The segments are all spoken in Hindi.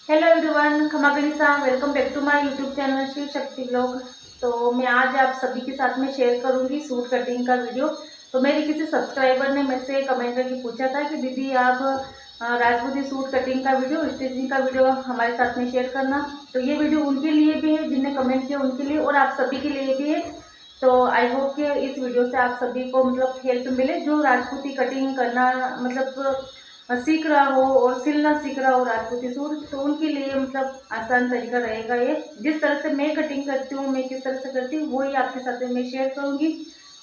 हेलो एवरीवन, खमा गणिसा, welcome back to my YouTube channel Shiv Shakti blog. तो मैं आज आप सभी के साथ में शेयर करूंगी सूट कटिंग का वीडियो। तो मेरी किसी सब्सक्राइबर ने मेरे से कमेंट करके पूछा था कि दीदी आप राजपूती सूट कटिंग का वीडियो, स्टिचिंग का वीडियो हमारे साथ में शेयर करना। तो ये वीडियो उनके लिए भी है जिनने कमेंट किया, उनके लिए और आप सभी के लिए भी है। तो आई होप कि इस वीडियो से आप सभी को मतलब हेल्प मिले, जो राजपूती कटिंग करना मतलब सीख रहा हो और सिलना सीख रहा हो राजपूती सूट, तो उनके लिए मतलब आसान तरीका रहेगा ये। जिस तरह से मैं कटिंग करती हूँ, मैं किस तरह से करती हूँ, वही आपके साथ में मैं शेयर करूँगी।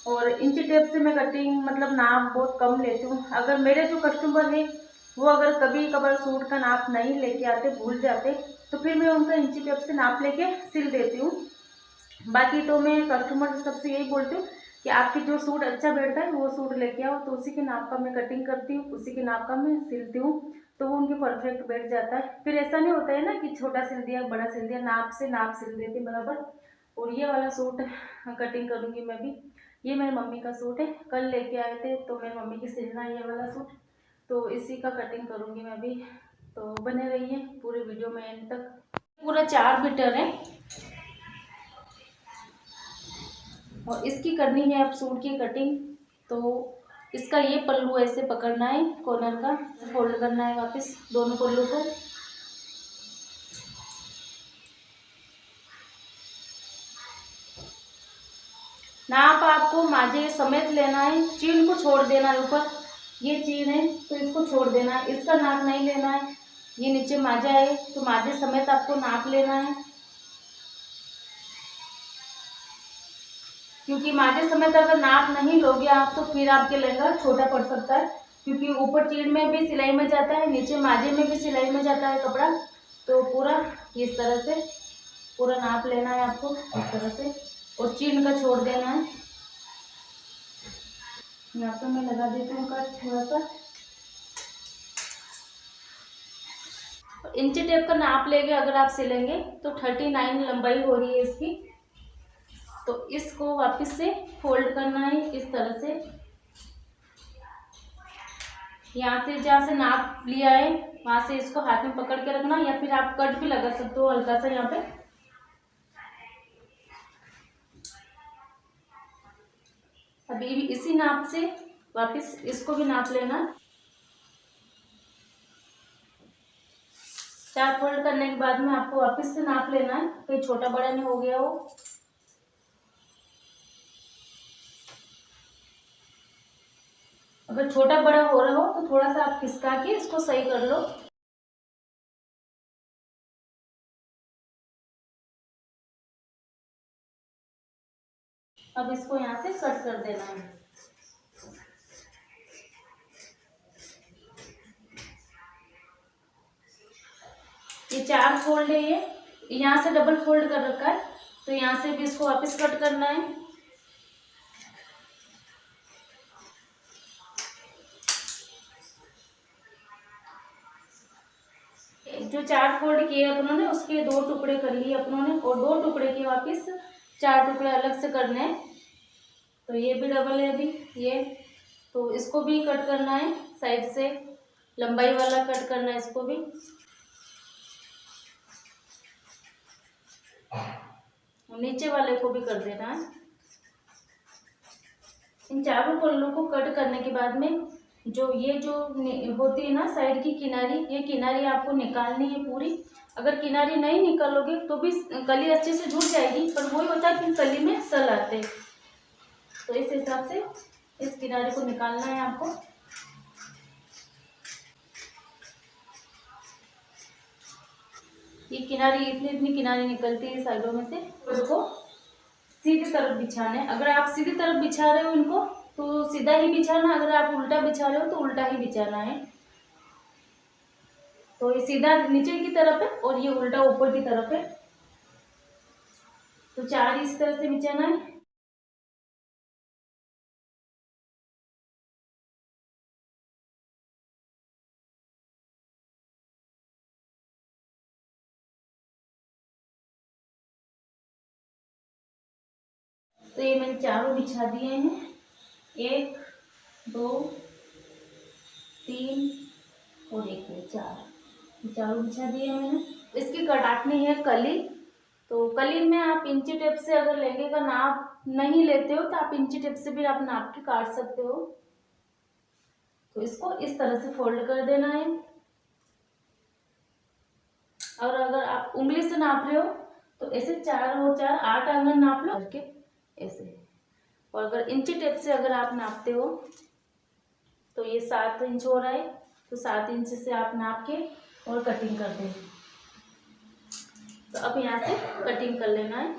और इंची टेप से मैं कटिंग मतलब नाप बहुत कम लेती हूँ। अगर मेरे जो कस्टमर है वो अगर कभी कभार सूट का नाप नहीं लेके आते, भूल जाते, तो फिर मैं उनका इंची टेप से नाप लेके सिल देती हूँ। बाकी तो मैं कस्टमर सबसे यही बोलती हूँ कि आपके जो सूट अच्छा बैठता है वो सूट लेके आओ, तो उसी के नाप का मैं कटिंग करती हूँ, उसी के नाप का मैं सिलती हूँ, तो वो उनके परफेक्ट बैठ जाता है। फिर ऐसा नहीं होता है ना कि छोटा सिल दिया बड़ा सिल दिया, नाप से नाप सिल देती बराबर। और ये वाला सूट कटिंग करूँगी मैं भी। ये मेरी मम्मी का सूट है, कल लेके आए थे तो मेरी मम्मी की सिलना है ये वाला सूट, तो इसी का कटिंग करूँगी मैं भी। तो बने रहिए पूरे वीडियो में एंड तक। पूरा 4 मीटर है और इसकी करनी है अब सूट की कटिंग। तो इसका ये पल्लू ऐसे पकड़ना है, कॉर्नर का फोल्ड करना है वापस दोनों पल्लू को। नाप आपको माजे समेत लेना है, चीन को छोड़ देना है ऊपर। ये चीन है तो इसको छोड़ देना है, इसका नाप नहीं लेना है। ये नीचे माजा है तो माजे समेत आपको नाप लेना है, क्योंकि माजे समेत अगर नाप नहीं लोगे आप तो फिर आपके लहंगा छोटा पड़ सकता है। क्योंकि ऊपर चीड़ में भी सिलाई में जाता है, नीचे माजे में भी सिलाई में जाता है कपड़ा। तो पूरा इस तरह से पूरा नाप लेना है आपको इस तरह से, और चीन का छोड़ देना है। यहाँ पे मैं लगा देती हूँ कट थोड़ा सा। इंची टेप का नाप लेके अगर आप सिलेंगे तो 39 लंबाई हो रही है इसकी। तो इसको वापस से फोल्ड करना है इस तरह से। यहाँ से जहाँ से नाप लिया है वहां से इसको हाथ में पकड़ के रखना, या फिर आप कट भी लगा सकते हो हल्का सा यहाँ पे। अभी इसी नाप से वापस इसको भी नाप लेना। 4 फोल्ड करने के बाद में आपको वापस से नाप लेना है, कहीं छोटा बड़ा नहीं हो गया हो। अगर छोटा बड़ा हो रहा हो तो थोड़ा सा आप खिसका के इसको सही कर लो। अब इसको यहाँ से कट कर देना है। ये 4 फोल्ड है, ये यहाँ से डबल फोल्ड कर रखा है, तो यहाँ से भी इसको वापस कट करना है। जो 4 फोल्ड किए अपनों ने उसके 2 टुकड़े कर लिए अपनों ने, और 2 टुकड़े के वापस 4 टुकड़े अलग से करने हैं। तो ये भी डबल है अभी ये, तो इसको भी कट करना है साइड से, लंबाई वाला कट करना है इसको भी। नीचे वाले को भी कर देना है। इन चारों पल्लों को कट करने के बाद में जो ये जो होती है ना साइड की किनारी, ये किनारी आपको निकालनी है पूरी। अगर किनारी नहीं निकालोगे तो भी कली अच्छे से जुड़ जाएगी, पर वही होता है कि कली में सल आते हैं। तो इस हिसाब से इस किनारे को निकालना है आपको। ये किनारी इतनी इतनी किनारी निकलती है साइडों में से, उसको सीधी तरफ बिछाना है। अगर आप सीधी तरफ बिछा रहे हो इनको तो सीधा ही बिछाना, अगर आप उल्टा बिछा रहे हो तो उल्टा ही बिछाना है। तो ये सीधा नीचे की तरफ है और ये उल्टा ऊपर की तरफ है। तो 4 इस तरह से बिछाना है। तो ये मैंने चारों बिछा दिए हैं, 1 2 3 और 1 4। चारों बिछा दिए मैंने। इसकी काटनी है कली। तो कली में आप इंची टेप से अगर लहंगे का नाप नहीं लेते हो तो आप इंची टेप से भी आप नाप के काट सकते हो। तो इसको इस तरह से फोल्ड कर देना है। और अगर आप उंगली से नाप रहे हो तो ऐसे 4 और 4 8 आंगन नाप लो करके ऐसे। और अगर इंची टेप से अगर आप नापते हो तो ये 7 इंच हो रहा है, तो 7 इंच से आप नाप के और कटिंग कर दें। तो अब यहाँ से कटिंग कर लेना है।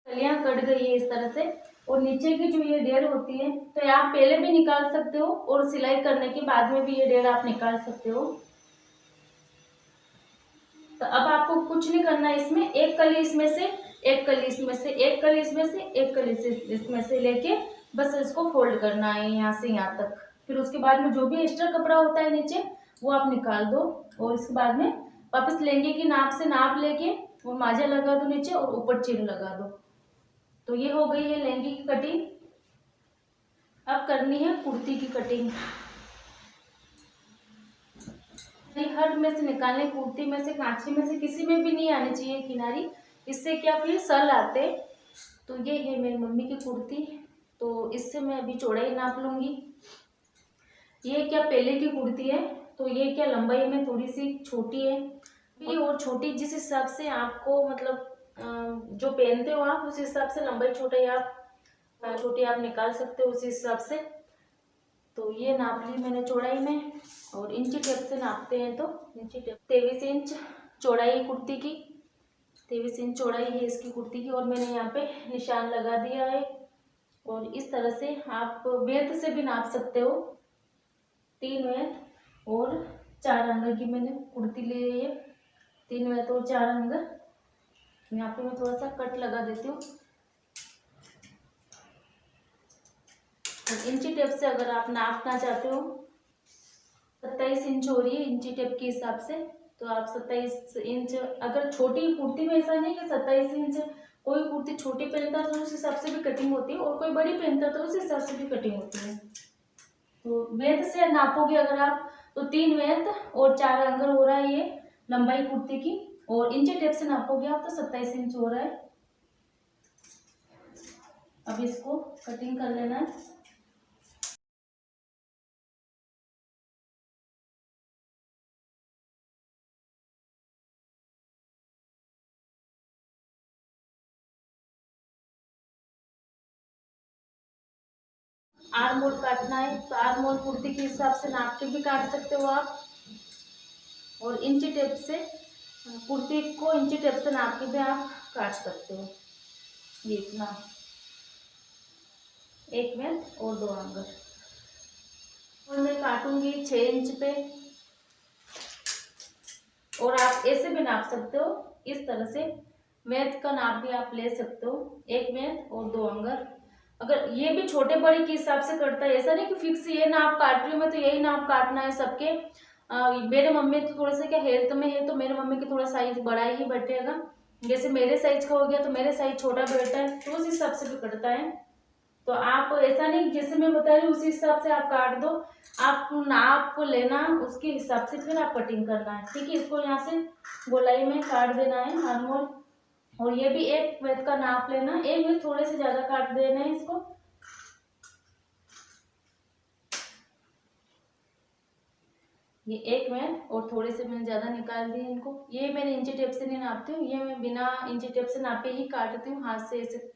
कलियां कट गई है इस तरह से। और नीचे की जो ये डेढ़ होती है तो आप पहले भी निकाल सकते हो और सिलाई करने के बाद में भी ये डेढ़ आप निकाल सकते हो। तो अब आपको कुछ नहीं करना है, इसमें एक कली इसमें से, एक कली इसमें से, एक कली इसमें से, एक कली से इसमें से लेके बस इसको फोल्ड करना है यहाँ से यहाँ तक। फिर उसके बाद में जो भी एक्स्ट्रा कपड़ा होता है नीचे वो आप निकाल दो। और इसके बाद में वापस लहंगे की नाप से नाप लेके वो माजा लगा दो नीचे और ऊपर चेन लगा दो। तो ये हो गई है लहंगे की कटिंग। अब करनी है कुर्ती की कटिंग। हर में से निकालने, कुर्ती में से, कांची में से, किसी में भी नहीं आनी चाहिए किनारी, इससे क्या फिर सल आते। तो ये है मेरी मम्मी की कुर्ती। तो इससे मैं अभी चौड़ाई नाप लूंगी। ये क्या पहले की कुर्ती है, तो ये क्या लंबाई में थोड़ी सी छोटी है और छोटी, जिस हिसाब से आपको मतलब जो पहनते हो आप उस हिसाब से लंबाई छोटी आप निकाल सकते हो उसी हिसाब से। तो ये नाप ली मैंने चौड़ाई में। और इंची टेप से नापते हैं तो इंची टेप 23 इंच चौड़ाई कुर्ती की, 23 इंच चौड़ाई है इसकी कुर्ती की। और मैंने यहाँ पे निशान लगा दिया है। और इस तरह से आप वेथ से भी नाप सकते हो, 3 वेथ और 4 अंगर की मैंने कुर्ती ली है। 3 वेथ और 4 अंगर। यहाँ पे मैं थोड़ा सा कट लगा देती हूँ। इंची टेप से अगर आप नापना चाहते हो, 27 इंच हो रही है इंची टेप के हिसाब से, तो आप 27 इंच। अगर छोटी कुर्ती में ऐसा नहीं कि 27 इंच, कोई कुर्ती छोटी पहनता है तो उस हिसाब से भी कटिंग होती है और कोई बड़ी पहनता है तो उस हिसाब से भी कटिंग होती है। तो वेथ से नापोगे अगर आप तो 3 वेथ और 4 अंगर हो रहा है ये लंबाई कुर्ती की। और इंची टेप से नापोगे आप तो 27 इंच हो रहा है। अब इसको कटिंग कर लेना है। आर्म होल काटना है तो आर्म होल कुर्ती के हिसाब से नाप के भी काट सकते हो आप। और इंची टेप से कुर्ती को इंची टेप से नाप के भी आप काट सकते हो। ये इतना, 1 वेथ और 2 अंगर। और मैं काटूंगी 6 इंच पे। और आप ऐसे भी नाप सकते हो, इस तरह से वेथ का नाप भी आप ले सकते हो, 1 वेथ और 2 अंगर। अगर ये भी छोटे बड़े के हिसाब से करता है, ऐसा नहीं कि फिक्स ये नाप काट रही हूँ मैं तो यही नाप काटना है सबके। मेरे मम्मी तो थोड़ा सा क्या हेल्थ में है तो मेरे मम्मी के थोड़ा साइज बड़ा ही बैठेगा। जैसे मेरे साइज का हो गया तो मेरे साइज छोटा बैठा है तो उस हिसाब से भी कटता है। तो आप ऐसा नहीं जैसे मैं बता रही हूँ उसी हिसाब से आप काट दो। आप नाप लेना उसके हिसाब से फिर आप कटिंग करना है, ठीक है। इसको यहाँ से गोलाई में काट देना है नॉर्मल। और ये भी 1 वेथ का नाप लेना, 1 वेथ थोड़े से ज्यादा काट देना है इसको। ये 1 वेथ और थोड़े से मैंने ज्यादा निकाल दिए इनको। ये मैंने इंची टेप से नहीं नापती हूँ, ये मैं बिना इंची टेप से नापे ही काटती हूँ हाथ से ऐसे।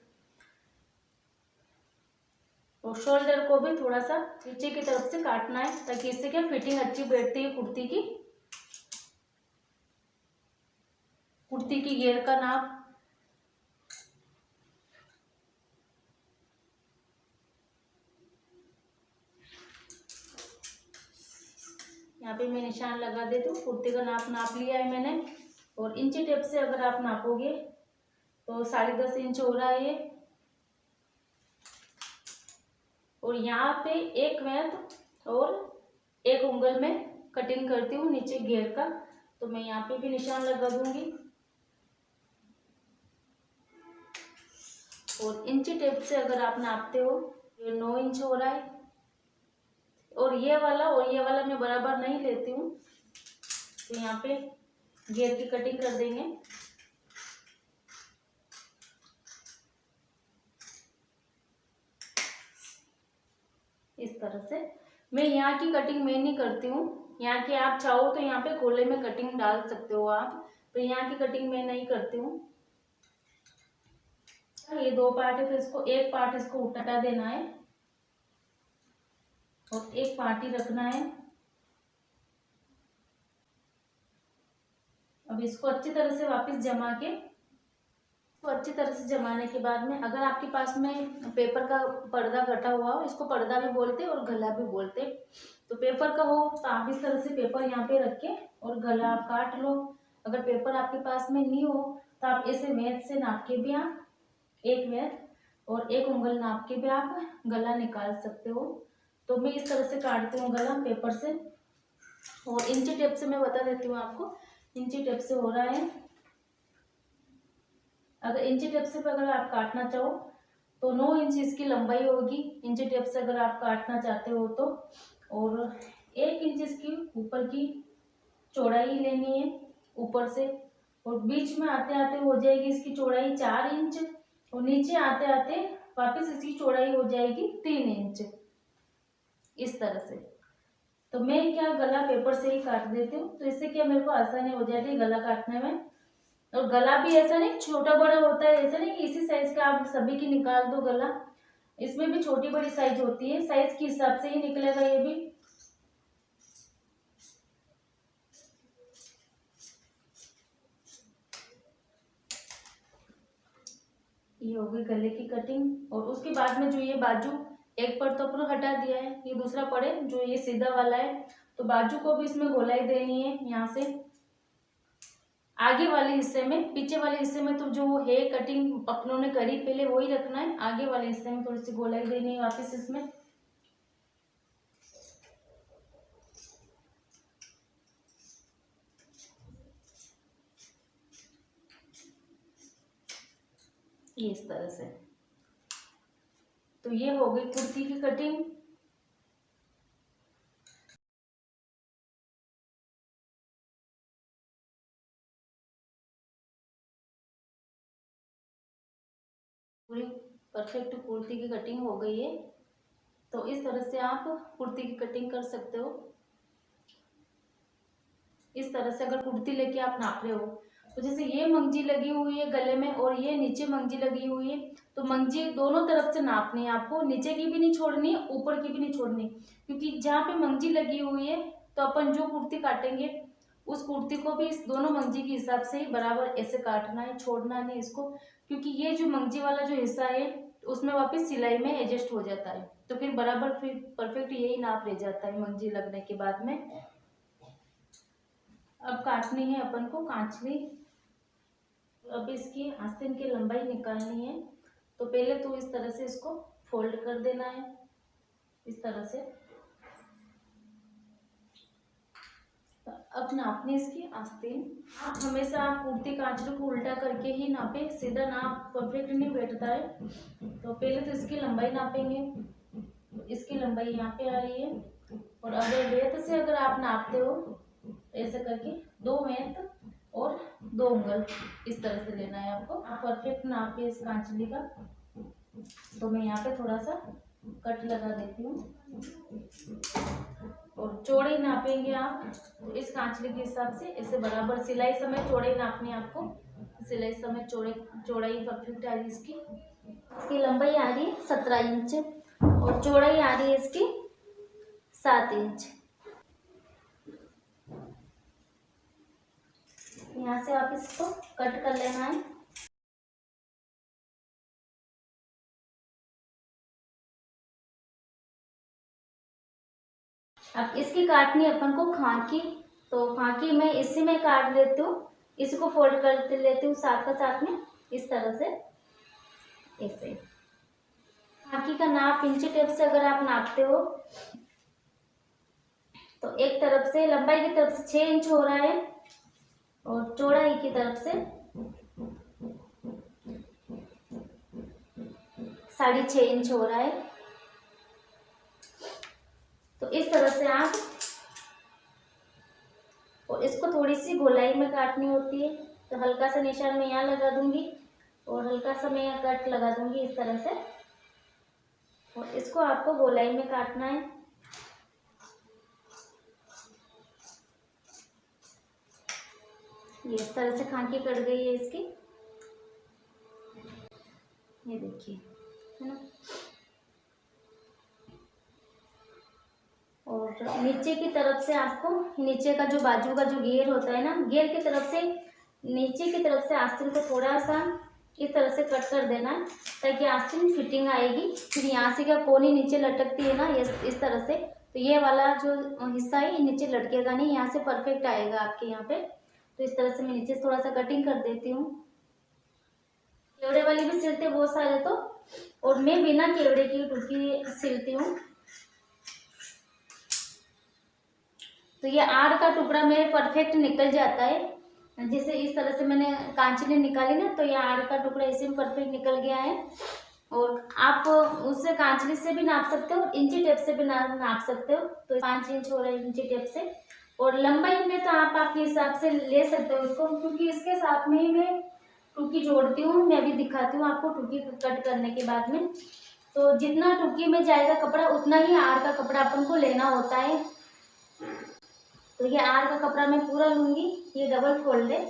और शोल्डर को भी थोड़ा सा नीचे की तरफ से काटना है ताकि इससे क्या फिटिंग अच्छी बैठती है कुर्ती की। कुर्ती की घेर का नाप, यहाँ पे मैं निशान लगा देती हूँ। कुर्ती का नाप लिया है मैंने। और इंची टेप से अगर आप नापोगे तो 10.5 इंच हो रहा है ये। और यहाँ पे 1 वेथ और 1 उंगल में कटिंग करती हूँ नीचे घेर का, तो मैं यहाँ पे भी निशान लगा दूंगी। और इंची टेप से अगर आप नापते हो ये 9 इंच हो रहा है। ये वाला मैं बराबर नहीं लेती हूँ, तो यहाँ पे घेर की कटिंग कर देंगे। इस तरह से मैं यहाँ की कटिंग मैं नहीं करती हूँ, यहाँ की आप चाहो तो यहाँ पे गोले में कटिंग डाल सकते हो आप, तो यहाँ की कटिंग मैं नहीं करती हूँ। ये 2 पार्ट है, तो इसको एक पार्ट इसको उल्टा देना है और एक पार्ट ही रखना है। अब इसको अच्छी तरह से वापस जमा के, तो अच्छी तरह से जमाने के बाद में, अगर आपके पास में पेपर का पर्दा कटा हुआ हो, इसको पर्दा भी बोलते और गला भी बोलते, तो पेपर का हो तो आप इस तरह से पेपर यहाँ पे रख के और गला आप काट लो। अगर पेपर आपके पास में नहीं हो तो आप ऐसे मेज से नाप के भी आप एक मेज और एक उंगल नाप के भी आप गला निकाल सकते हो। तो मैं इस तरह से काटती हूँ गला पेपर से, और इंची टेप से मैं बता देती हूँ आपको, इंची टेप से हो रहा है। अगर इंची टेप से अगर आप काटना चाहो तो 9 इंच इसकी लंबाई होगी इंची टेप से अगर आप काटना चाहते हो तो, और 1 इंच इसकी ऊपर की चौड़ाई लेनी है ऊपर से, और बीच में आते आते हो जाएगी इसकी चौड़ाई 4 इंच, और नीचे आते आते वापस इसकी चौड़ाई हो जाएगी 3 इंच, इस तरह से। तो मैं क्या गला पेपर से ही काट देती हूँ, तो इससे क्या मेरे को आसानी हो जाती है गला काटने में। और गला भी ऐसा नहीं छोटा बड़ा होता है, ऐसा नहीं कि इसी साइज का आप सभी की निकाल दो गला, इसमें भी छोटी बड़ी साइज होती है, साइज के हिसाब से ही निकलेगा ये भी। ये हो गई गले की कटिंग। और उसके बाद में जो ये बाजू एक पर तो अपन हटा दिया है, ये दूसरा पड़े जो ये सीधा वाला है, तो बाजू को भी इसमें गोलाई देनी है। यहाँ से आगे वाले हिस्से में, पीछे वाले हिस्से में तो जो है कटिंग अपनों ने करी पहले वही रखना है, आगे वाले हिस्से में थोड़ी सी गोलाई देनी है वापस इसमें। ये इस तरह से। तो ये हो गई कुर्ती की कटिंग। पूरी परफेक्ट कुर्ती की कटिंग हो गई है। तो इस तरह से आप कुर्ती की कटिंग कर सकते हो। इस तरह से अगर कुर्ती लेके आप नाप रहे हो, तो जैसे ये मंगजी लगी हुई है गले में और ये नीचे मंगजी लगी हुई है, तो मंगजी दोनों तरफ से नापनी है आपको, नीचे की भी नहीं छोड़नी ऊपर की भी नहीं छोड़नी, क्योंकि जहाँ पे मंगजी लगी हुई है तो अपन जो कुर्ती काटेंगे उस कुर्ती को भी इस दोनों मंगजी के हिसाब से ही बराबर ऐसे काटना है, छोड़ना नहीं इसको, क्योंकि ये जो मंगजी वाला जो हिस्सा है उसमें वापस सिलाई में एडजस्ट हो जाता है, तो फिर बराबर फिर परफेक्ट यही नाप रह जाता है मंगजी लगने के बाद में। अब काटनी है अपन को कांचली। अब इसकी आस्तीन की लंबाई निकालनी है, तो पहले तो इस तरह से इसको फोल्ड कर देना है, इस तरह से। अब नापनी इसकी आस्तीन। हमेशा आप कुर्ती कांचली को उल्टा करके ही नापे, सीधा नाप परफेक्ट नहीं बैठता है। तो पहले तो इसकी लंबाई नापेंगे, तो इसकी लंबाई यहाँ पे आ रही है, और अगर रेत से अगर आप नापते हो ऐसे करके 2 इंच और 2 उंगल इस तरह से लेना है आपको। परफेक्ट नाप है इस कांचली का। तो मैं यहाँ पे थोड़ा सा कट लगा देती हूँ, और चौड़ाई नापेंगे आप तो इस कांचली के हिसाब से ऐसे बराबर। सिलाई समय चौड़ाई नापनी है आपको, सिलाई समय चौड़ाई परफेक्ट आ रही है इसकी लंबाई आ रही है 17 इंच और चौड़ाई आ रही है इसकी 7 इंच। यहाँ से आप इसको कट कर लेना है। अब इसकी काटनी अपन को खाकी, तो खाकी मैं इसी में काट लेती हूँ, इसको फोल्ड कर लेती हूँ साथ का साथ में इस तरह से ऐसे। खाकी का नाप इंची टेप से अगर आप नापते हो तो एक तरफ से लंबाई की तरफ से 6 इंच हो रहा है और चौड़ाई की तरफ से 6.5 इंच हो रहा है। तो इस तरह से आप, और इसको थोड़ी सी गोलाई में काटनी होती है। तो हल्का सा निशान मैं यहाँ लगा दूंगी और हल्का सा मैं यहाँ कट लगा दूंगी इस तरह से, और इसको आपको गोलाई में काटना है। ये इस तरह से खांकी कट गई है इसकी, ये देखिए, है ना। और नीचे की तरफ से आपको, नीचे का जो बाजू का जो घेर होता है ना, घेर की तरफ से नीचे की तरफ से आस्तीन को थोड़ा सा इस तरह से कट कर देना है, ताकि आस्तीन फिटिंग आएगी। फिर यहाँ से क्या कोनी नीचे लटकती है ना, इस तरह से, तो ये वाला जो हिस्सा है ये नीचे लटकेगा नहीं, यहाँ से परफेक्ट आएगा आपके यहाँ पे। तो इस तरह से मैं नीचे से थोड़ा सा कटिंग कर देती हूँ। केवड़े वाली भी सिलते बहुत सारे तो, और मैं बिना केवड़े की टुकी सिलती हूँ। तो ये आड़ का टुकड़ा मेरे परफेक्ट निकल जाता है। जैसे इस तरह से मैंने कांचली निकाली ना, तो ये आड़ का टुकड़ा इसी में परफेक्ट निकल गया है। और आप उससे कांचली से भी नाप सकते हो, इंची टेप से भी नाप सकते हो। तो 5 इंच हो रहा है इंची टेप से। और लंबाई में तो आप आपके हिसाब से ले सकते हो इसको, क्योंकि इसके साथ में ही मैं टुकी जोड़ती हूँ। मैं भी दिखाती हूँ आपको टुकी कट करने के बाद में। तो जितना टुकी में जाएगा कपड़ा, उतना ही आड़ का कपड़ा अपन को लेना होता है। तो ये आड़ का कपड़ा मैं पूरा लूंगी, ये डबल फोल्ड है,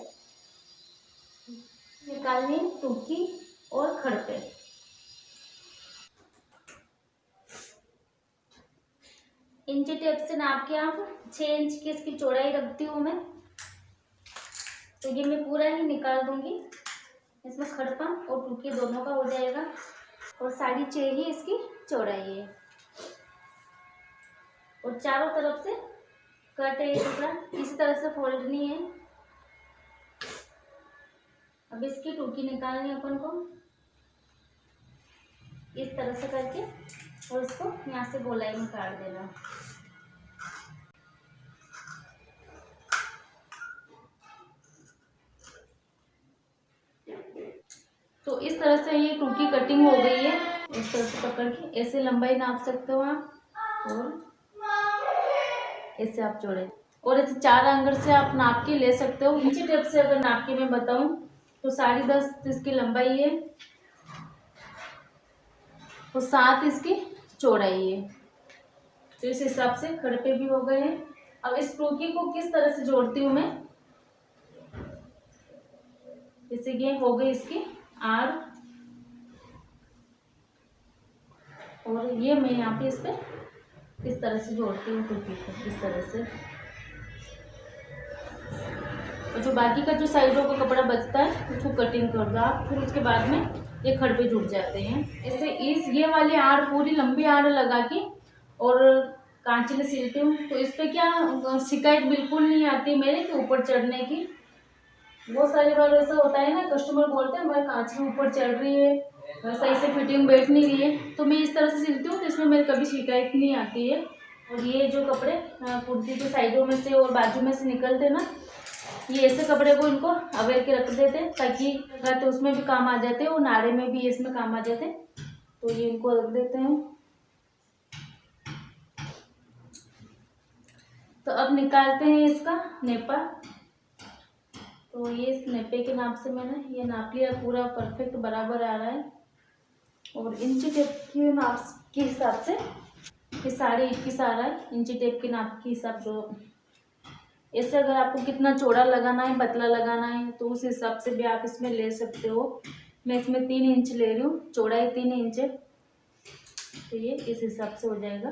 निकालनी टुकी और खड़पे। इंची टेप से नाप के आप 6 इंच की इसकी चौड़ाई रखती हूँ मैं। तो ये मैं पूरा ही निकाल दूंगी, इसमें खड़पा और टुकी दोनों का हो जाएगा। और 6.5 ही इसकी चौड़ाई है, और चारों तरफ से कट है ये टुकड़ा, इसी तरह से फोल्डनी है। अब इसकी टुकी निकालनी है अपन को इस तरह से करके, और इसको यहाँ से गोलाई में काट देना। तो इस तरह से ये टुकी कटिंग हो गई है। इस तरह से पकड़ के ऐसे लंबाई नाप सकते हो आप, और ऐसे आप जोड़े, और ऐसे 4 एंगल से आप नाप के ले सकते हो। इंची टेप से अगर नाप के मैं बताऊं तो 10.5 इसकी लंबाई है, तो 7 इसकी चौड़ाई है। तो इस हिसाब से खड़पे भी हो गए हैं। अब इस टोकी को किस तरह से जोड़ती हूँ मैं, जैसे ये हो गई इसकी आड़, और ये मैं यहाँ पे इस पे इस तरह से जोड़ती हूँ टोकी को, इस तरह से। और जो बाकी का जो साइडों का कपड़ा बचता है उसको कटिंग कर दो आप, फिर उसके बाद में ये खड़पे जुड़ जाते हैं। ऐसे ये वाली आड़ पूरी लंबी आड़ लगा के और कांचले सिलती हूँ, तो इस पे क्या शिकायत बिल्कुल नहीं आती मेरे के ऊपर चढ़ने की। बहुत सारी बार ऐसा होता है ना, कस्टमर बोलते हैं हमारे कांचली ऊपर चढ़ रही है, सही से फिटिंग बैठ नहीं रही है। तो मैं इस तरह से सिलती हूँ, तो इसमें मेरे कभी शिकायत नहीं आती है। और ये जो कपड़े कुर्ती के साइडों में से और बाजू में से निकलते ना, ये ऐसे कपड़े को इनको अवेयर के रख देते हैं, ताकि लगाते उसमें भी काम आ जाते हैं और नाड़े में भी इसमें काम आ जाते हैं। तो ये इनको रख देते हैं। तो अब निकालते हैं इसका नेपा। तो ये इस नेपे के नाप से मैंने ये नाप लिया, पूरा परफेक्ट बराबर आ रहा है। और इंची टेप के नाप के हिसाब से ये 21.5 आ रहा है, इंची टेप के नाप के हिसाब से। ऐसे अगर आपको कितना चौड़ा लगाना है, पतला लगाना है, तो उस हिसाब से भी आप इसमें ले सकते हो। मैं इसमें 3 इंच ले रही हूँ, चौड़ाई 3 इंच है, तो ये इस हिसाब से हो जाएगा।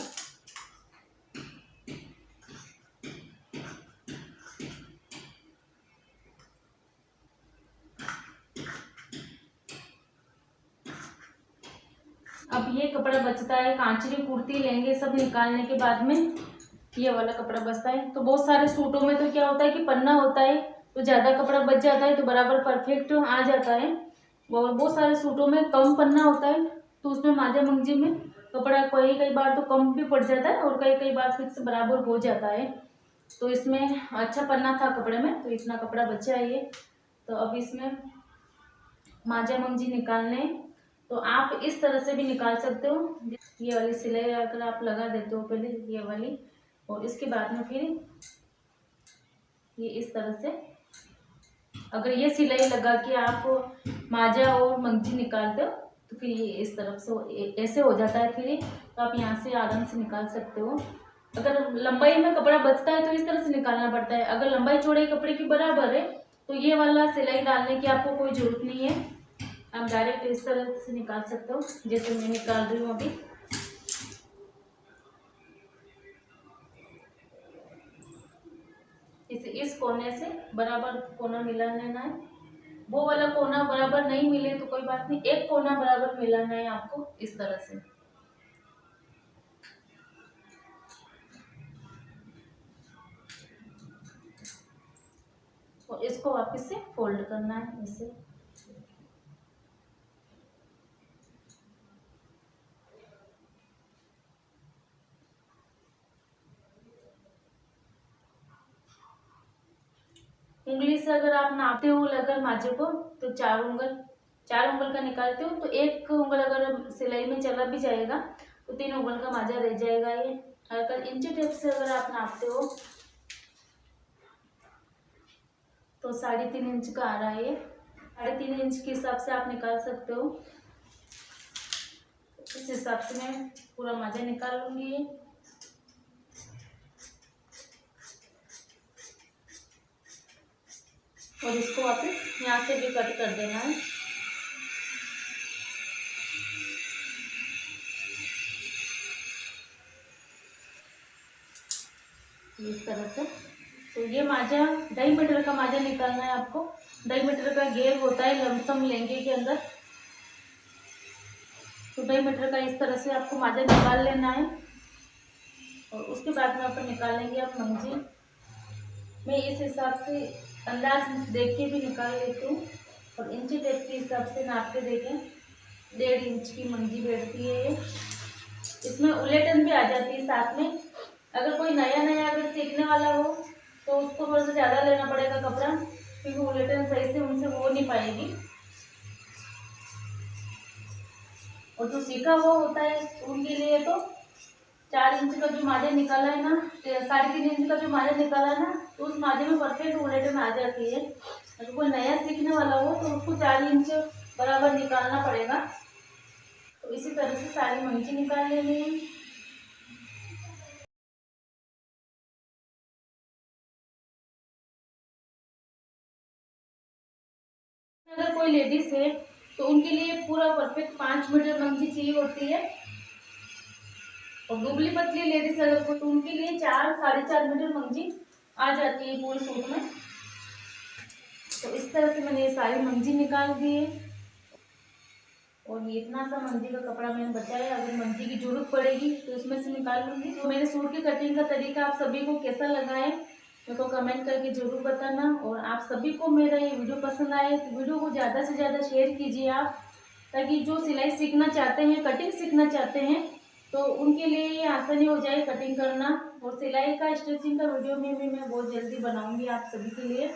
अब ये कपड़ा बचता है, कांचली कुर्ती लेंगे सब निकालने के बाद में ये वाला कपड़ा बचता है। तो बहुत सारे सूटों में तो क्या होता है कि पन्ना होता है, तो ज़्यादा कपड़ा बच जाता है, तो बराबर परफेक्ट आ जाता है। और बहुत सारे सूटों में कम पन्ना होता है, तो उसमें माजा मंगजी में कपड़ा कई बार तो कम भी पड़ जाता है, और कई बार फिक्स बराबर हो जाता है। तो इसमें अच्छा पन्ना था कपड़े में, तो इतना कपड़ा बचा है ये। तो अब इसमें माजा मंगजी निकालने, तो आप इस तरह से भी निकाल सकते हो। ये वाली सिलाई अगर आप लगा देते हो पहले ये वाली, और इसके बाद में फिर ये इस तरह से अगर ये सिलाई लगा के आप माजा और मंगजी निकालते हो तो फिर ये इस तरफ से ऐसे हो जाता है। फिर तो आप यहाँ से आराम से निकाल सकते हो। अगर लंबाई में कपड़ा बचता है तो इस तरह से निकालना पड़ता है। अगर लंबाई चौड़ाई कपड़े की बराबर है तो ये वाला सिलाई डालने की आपको कोई ज़रूरत नहीं है, आप डायरेक्ट इस तरह से निकाल सकते हो जैसे मैं निकाल रही हूँ अभी। इस कोने से बराबर कोना मिला लेना है। वो वाला कोना बराबर नहीं मिले तो कोई बात नहीं, एक कोना बराबर मिलाना है आपको इस तरह से। और इसको वापस से फोल्ड करना है ऐसे। उंगली से अगर आप नापते हो अगर माजे को तो 4 उंगल का निकालते हो तो 1 उंगल अगर सिलाई में चला भी जाएगा तो 3 उंगल का माजा रह जाएगा ये। अगर इंची टेप से अगर आप नापते हो तो 3.5 इंच का आ रहा है ये। 3.5 इंच के हिसाब से आप निकाल सकते हो। इस हिसाब से मैं पूरा माजा निकाल लूंगी ये। और इसको वापस यहाँ से भी कट कर देना है। इस तरह से। तो ये माजा 2.5 मीटर का माजा निकालना है आपको। 2.5 मीटर का घेर होता है लमसम लहंगे के अंदर, तो 2.5 मीटर का इस तरह से आपको माजा निकाल लेना है। और उसके बाद में अपन निकालेंगे आप मंगजी। मैं इस हिसाब से अंदाज देख के भी निकाल लेती हूँ और इंची टेप के हिसाब से नाप के देखें। 1.5 इंच की मंगजी बैठती है ये। इसमें उलटन भी आ जाती है साथ में। अगर कोई नया अगर सीखने वाला हो तो उसको थोड़ा सा ज़्यादा लेना पड़ेगा कपड़ा, क्योंकि उलटन सही से उनसे हो नहीं पाएगी। और जो सीखा हुआ होता है उनके लिए तो 4 इंच का जो माजा निकाला है ना, 3.5 इंच का जो माजा निकाला है ना, तो उस माजे में परफेक्ट उलटन आ जाती है। अगर कोई नया सीखने वाला हो तो उसको 4 इंच बराबर निकालना पड़ेगा। तो इसी तरह से सारी मंगजी निकाल लेनी है। अगर कोई लेडीज है तो उनके लिए पूरा परफेक्ट 5 मीटर मंगजी चाहिए होती है। और दुबली पतली लेडीज अगर कोई तो उनके लिए 4-4.5 मीटर मंगजी आ जाती है पूरे सूट में। तो इस तरह से मैंने ये सारी मंगजी निकाल दी है। और ये इतना सा मंगजी का कपड़ा मैंने बचाया, अगर मंगजी की जरूरत पड़ेगी तो इसमें से निकाल लूँगी। तो मेरे सूट की कटिंग का तरीका आप सभी को कैसा लगा है मेरे को कमेंट करके ज़रूर बताना। और आप सभी को मेरा ये वीडियो पसंद आए तो वीडियो को ज़्यादा से ज़्यादा शेयर कीजिए आप, ताकि जो सिलाई सीखना चाहते हैं, कटिंग सीखना चाहते हैं, तो उनके लिए ये आसानी हो जाए कटिंग करना। और सिलाई का स्टिचिंग का वीडियो में भी मैं बहुत जल्दी बनाऊँगी आप सभी के लिए।